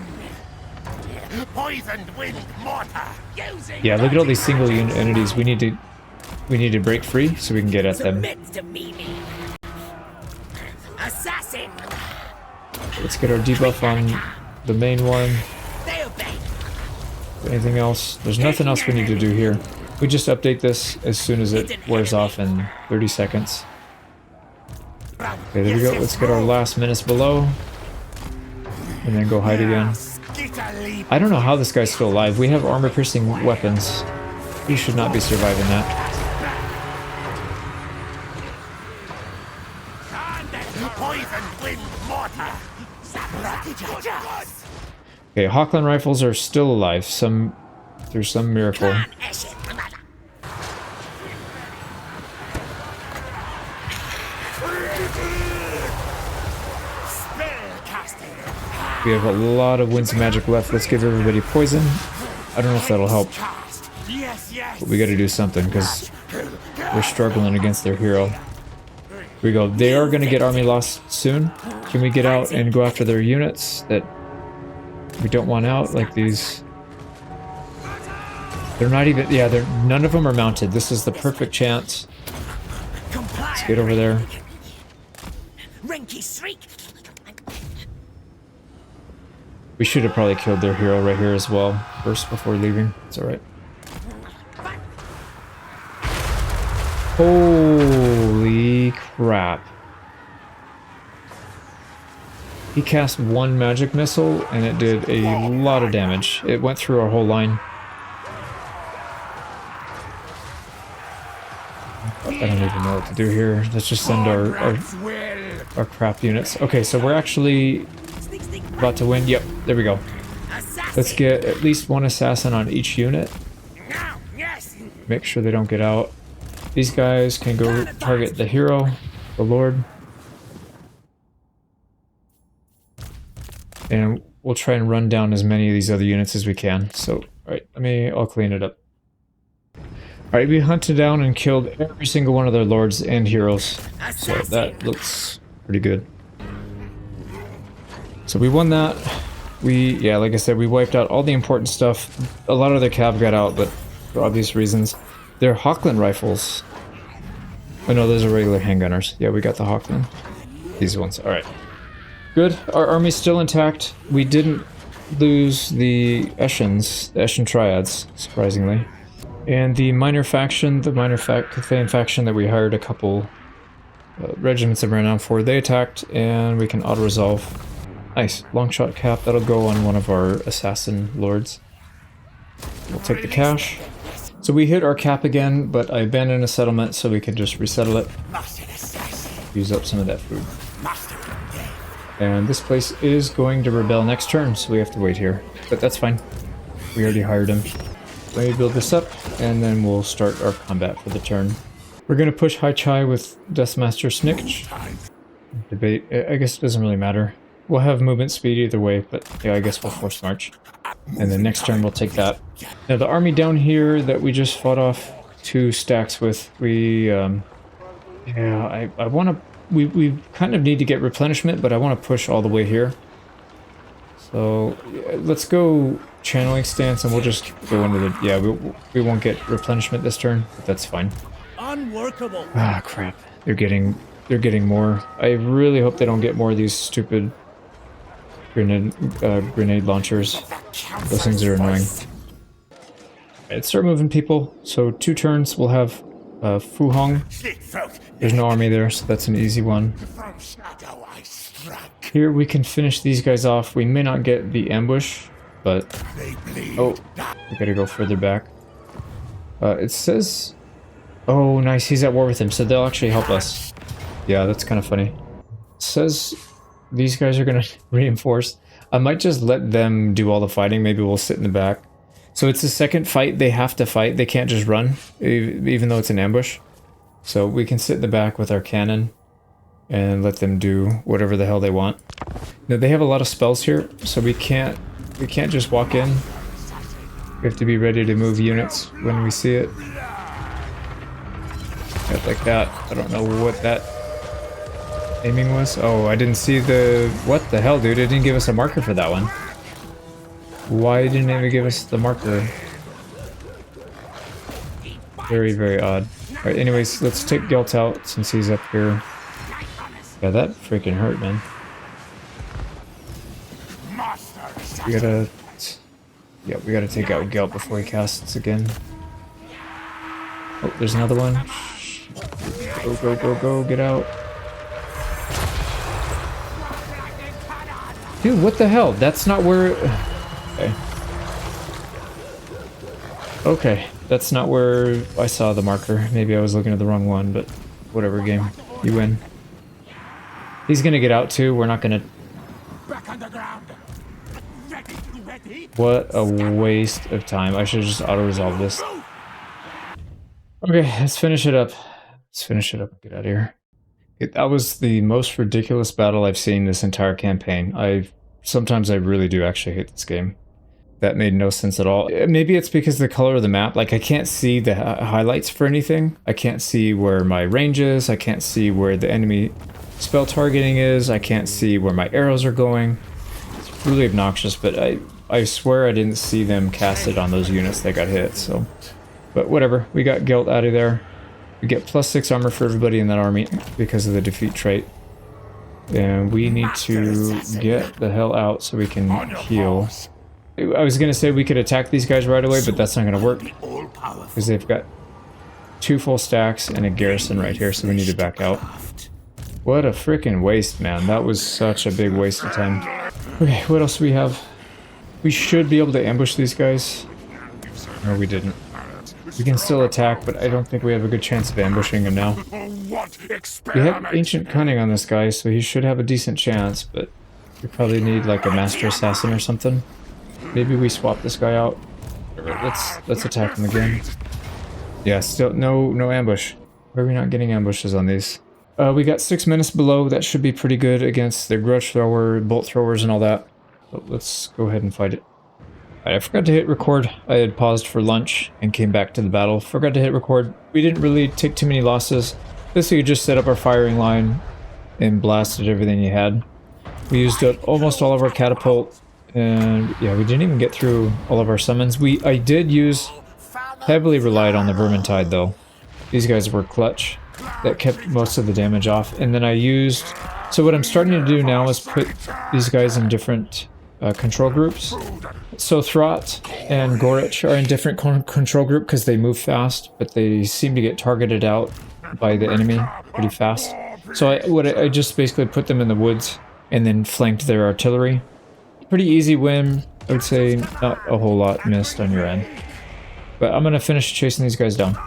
Poisoned wind mortar. Using Yeah, look at all these single unit entities. We need to break free so we can get at them. Submit to me. Assassin. Let's get our debuff on the main one. They obey. Anything else? There's nothing else we need to do here. We just update this as soon as it wears off in 30 seconds. Okay, there we go. Let's get our last menace below. And then go hide again. I don't know how this guy's still alive. We have armor-piercing weapons. He should not be surviving that. Poisoned wind mortar. Okay, Hawkland rifles are still alive. Through some miracle. We have a lot of winds of magic left. Let's give everybody poison. I don't know if that'll help. But we gotta do something because we're struggling against their hero. Here we go. They are gonna get army lost soon. Can we get out and go after their units that we don't want out? Like these. They're not even, yeah, none of them are mounted. This is the perfect chance. Let's get over there. We should have probably killed their hero right here as well, first before leaving. It's alright. Holy crap. He cast one magic missile and it did a lot of damage. It went through our whole line. I don't even know what to do here. Let's just send our crap units. Okay, so we're actually about to win. Yep, there we go. Let's get at least one assassin on each unit. Make sure they don't get out. These guys can go target the hero, the Lord. And we'll try and run down as many of these other units as we can. So, alright, I'll clean it up. Alright, we hunted down and killed every single one of their lords and heroes. So that looks pretty good. So we won that. Yeah, like I said, we wiped out all the important stuff. A lot of their cav got out, but for obvious reasons. They're Hawkland rifles. Oh no, those are regular handgunners. Yeah, we got the Hawkland. These ones. Alright. Good. Our army's still intact. We didn't lose the Eschens, the Eschen Triads, surprisingly. And the minor faction, the minor Cathayan faction that we hired a couple regiments of renown for, they attacked, and we can auto-resolve. Nice. Long shot cap. That'll go on one of our assassin lords. We'll take the cash. So we hit our cap again, but I abandoned a settlement so we can just resettle it. Use up some of that food. And this place is going to rebel next turn, so we have to wait here. But that's fine. We already hired him. Let me build this up, and then we'll start our combat for the turn. We're going to push High Chai with Deathmaster Snikch. Debate. I guess it doesn't really matter. We'll have movement speed either way, but yeah, I guess we'll force march. And then next turn we'll take that. Now the army down here that we just fought off 2 stacks with, yeah, I want to... We kind of need to get replenishment, but I want to push all the way here. So yeah, let's go channeling stance, and we'll just go into the... Yeah, we won't get replenishment this turn, but that's fine. Unworkable. Ah, crap. They're getting more. I really hope they don't get more of these stupid grenade launchers. Those things are annoying. Alright, start moving people. So 2 turns, we'll have Fu Hong. There's no army there, so that's an easy one. From shadow I struck. Here we can finish these guys off. We may not get the ambush, but... They bleed. Oh, we gotta go further back. It says... Oh, nice, he's at war with him, so they'll actually help us. Yeah, that's kind of funny. It says these guys are gonna reinforce. I might just let them do all the fighting. Maybe we'll sit in the back. So it's the second fight they have to fight. They can't just run, even though it's an ambush. So we can sit in the back with our cannon and let them do whatever the hell they want. Now they have a lot of spells here, so we can't just walk in. We have to be ready to move units when we see it. Like that. I don't know what that aiming was. Oh, I didn't see the... What the hell, dude? It didn't give us a marker for that one. Why didn't it even give us the marker? Very, very odd. Alright, anyways, let's take Gelt out since he's up here. Yeah, that freaking hurt, man. We gotta... Yeah, we gotta take out Gelt before he casts again. Oh, there's another one. Go, go, go, go, get out. Dude, what the hell? That's not where... Okay. Okay, that's not where I saw the marker. Maybe I was looking at the wrong one, but whatever, game. You win. He's gonna get out too. We're not gonna... Back on the ground. Ready? What a waste of time. I should just auto-resolve this. Okay, let's finish it up. Let's finish it up and get out of here. That was the most ridiculous battle I've seen this entire campaign. Sometimes I really do actually hate this game. That made no sense at all. Maybe it's because of the color of the map. Like, I can't see the highlights for anything. I can't see where my range is. I can't see where the enemy spell targeting is. I can't see where my arrows are going. It's really obnoxious, but I swear I didn't see them casted on those units that got hit, so... But whatever, we got Gelt out of there. We get +6 armor for everybody in that army because of the defeat trait. And we need to get the hell out so we can heal. I was gonna say we could attack these guys right away, but that's not gonna work. Because they've got 2 full stacks and a garrison right here, so we need to back out. What a freaking waste, man. That was such a big waste of time. Okay, what else do we have? We should be able to ambush these guys. No, we didn't. We can still attack, but I don't think we have a good chance of ambushing him now. We have Ancient Cunning on this guy, so he should have a decent chance, but we probably need like a Master Assassin or something. Maybe we swap this guy out. Let's attack him again. Yeah, still no ambush. Why are we not getting ambushes on these? We got 6 Menace below. That should be pretty good against the Grudge Thrower, Bolt Throwers, and all that. But let's go ahead and fight it. I forgot to hit record. I had paused for lunch and came back to the battle. Forgot to hit record. We didn't really take too many losses. Basically, you just set up our firing line and blasted everything you had. We used up almost all of our catapult, and yeah, we didn't even get through all of our summons. I did use, heavily relied on the Vermintide though. These guys were clutch. That kept most of the damage off. And then I used... So what I'm starting to do now is put these guys in different control groups. So Strat and Gorich are in different control group because they move fast, but they seem to get targeted out by the enemy pretty fast. So I just basically put them in the woods and then flanked their artillery. Pretty easy win. I would say not a whole lot missed on your end. But I'm going to finish chasing these guys down.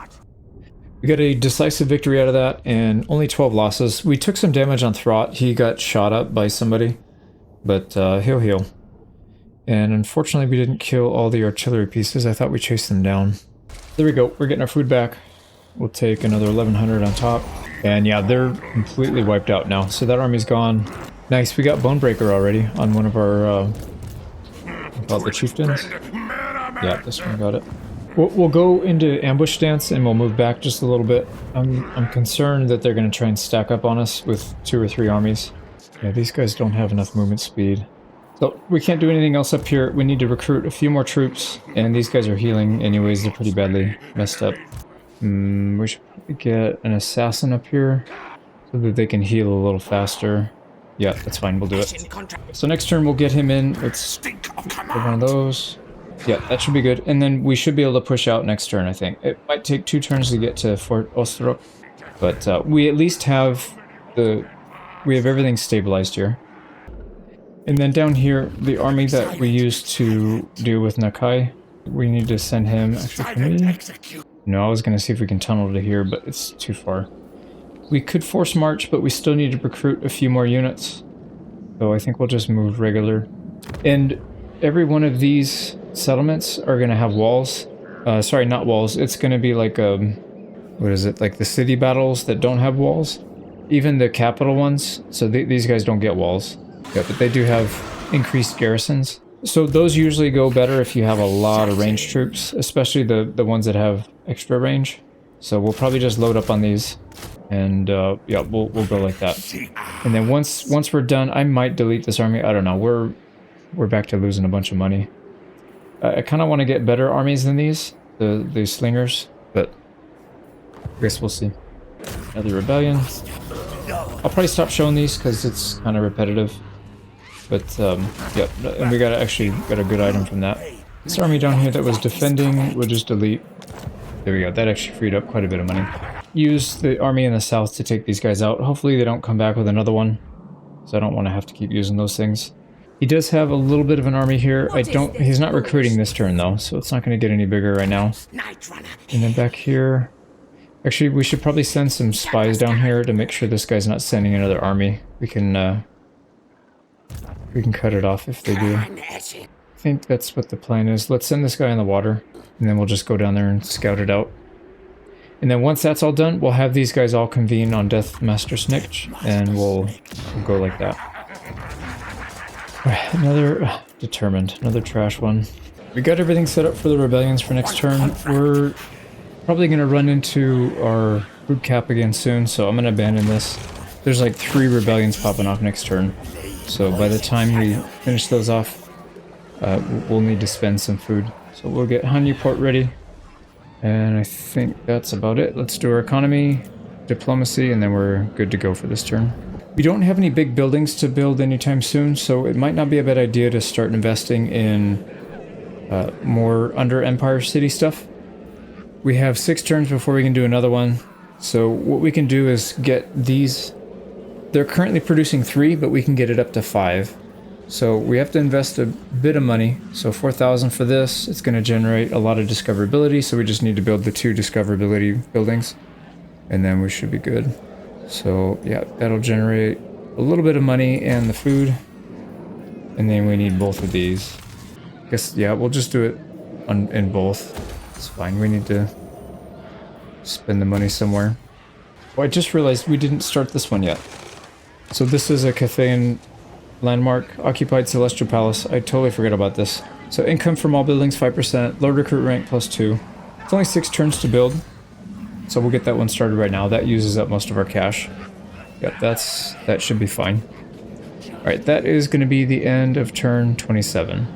We got a decisive victory out of that and only 12 losses. We took some damage on Throt. He got shot up by somebody, but he'll heal. And unfortunately we didn't kill all the artillery pieces. I thought we chased them down. There we go. We're getting our food back. We'll take another 1100 on top. And yeah, they're completely wiped out now. So that army's gone. Nice. We got Bonebreaker already on one of our the chieftains. Yeah, this one got it. We'll go into ambush stance and we'll move back just a little bit. I'm concerned that they're going to try and stack up on us with 2 or 3 armies. Yeah, these guys don't have enough movement speed. So we can't do anything else up here. We need to recruit a few more troops, and these guys are healing anyways. They're pretty badly messed up. We should probably get an assassin up here so that they can heal a little faster. Yeah, that's fine. We'll do it. So next turn we'll get him in. Let's get one of those. Yeah, that should be good. And then we should be able to push out next turn, I think. It might take 2 turns to get to Fort Osterok, but we at least have everything stabilized here. And then down here, the army that we used to deal with Nakai, we need to send him. Actually, can we? No, I was going to see if we can tunnel to here, but it's too far. We could force march, but we still need to recruit a few more units. So I think we'll just move regular. And every one of these settlements are going to have walls. Sorry, not walls. It's going to be like, what is it? Like the city battles that don't have walls. Even the capital ones. So these guys don't get walls. Yeah, but they do have increased garrisons. So those usually go better if you have a lot of ranged troops, especially the ones that have extra range. So we'll probably just load up on these. And yeah, we'll go like that. And then once we're done, I might delete this army. I don't know. We're back to losing a bunch of money. I kind of want to get better armies than these, the slingers, but I guess we'll see. Another rebellion. I'll probably stop showing these because it's kind of repetitive. But yep, and we got a good item from that. This army down here that was defending, we'll just delete. There we go. That actually freed up quite a bit of money. Use the army in the south to take these guys out. Hopefully they don't come back with another one, so I don't want to have to keep using those things. He does have a little bit of an army here. He's not recruiting this turn though, so it's not going to get any bigger right now. And then back here, actually we should probably send some spies down here to make sure this guy's not sending another army. We can cut it off if they do. I think that's what the plan is. Let's send this guy in the water, and then we'll just go down there and scout it out. And then once that's all done, we'll have these guys all convene on Deathmaster Snikch, and we'll go like that. Alright, another determined, another trash one. We got everything set up for the rebellions for next turn. We're probably going to run into our group cap again soon, so I'm going to abandon this. There's like 3 rebellions popping off next turn, so by the time we finish those off, we'll need to spend some food. So we'll get Hanyu Port ready. And I think that's about it. Let's do our economy, diplomacy, and then we're good to go for this turn. We don't have any big buildings to build anytime soon, so it might not be a bad idea to start investing in more under Empire City stuff. We have 6 turns before we can do another one. So what we can do is get these. They're currently producing 3, but we can get it up to 5. So we have to invest a bit of money. So 4,000 for this. It's going to generate a lot of discoverability, so we just need to build the 2 discoverability buildings, and then we should be good. So yeah, that'll generate a little bit of money and the food, and then we need both of these. I guess, yeah, we'll just do it in both. It's fine. We need to spend the money somewhere. Oh, I just realized we didn't start this one yet. So this is a Cathayan landmark, occupied Celestial Palace. I totally forgot about this. So income from all buildings 5%, low recruit rank +2. It's only 6 turns to build, so we'll get that one started right now. That uses up most of our cash. Yep, that should be fine. Alright, that is going to be the end of turn 27.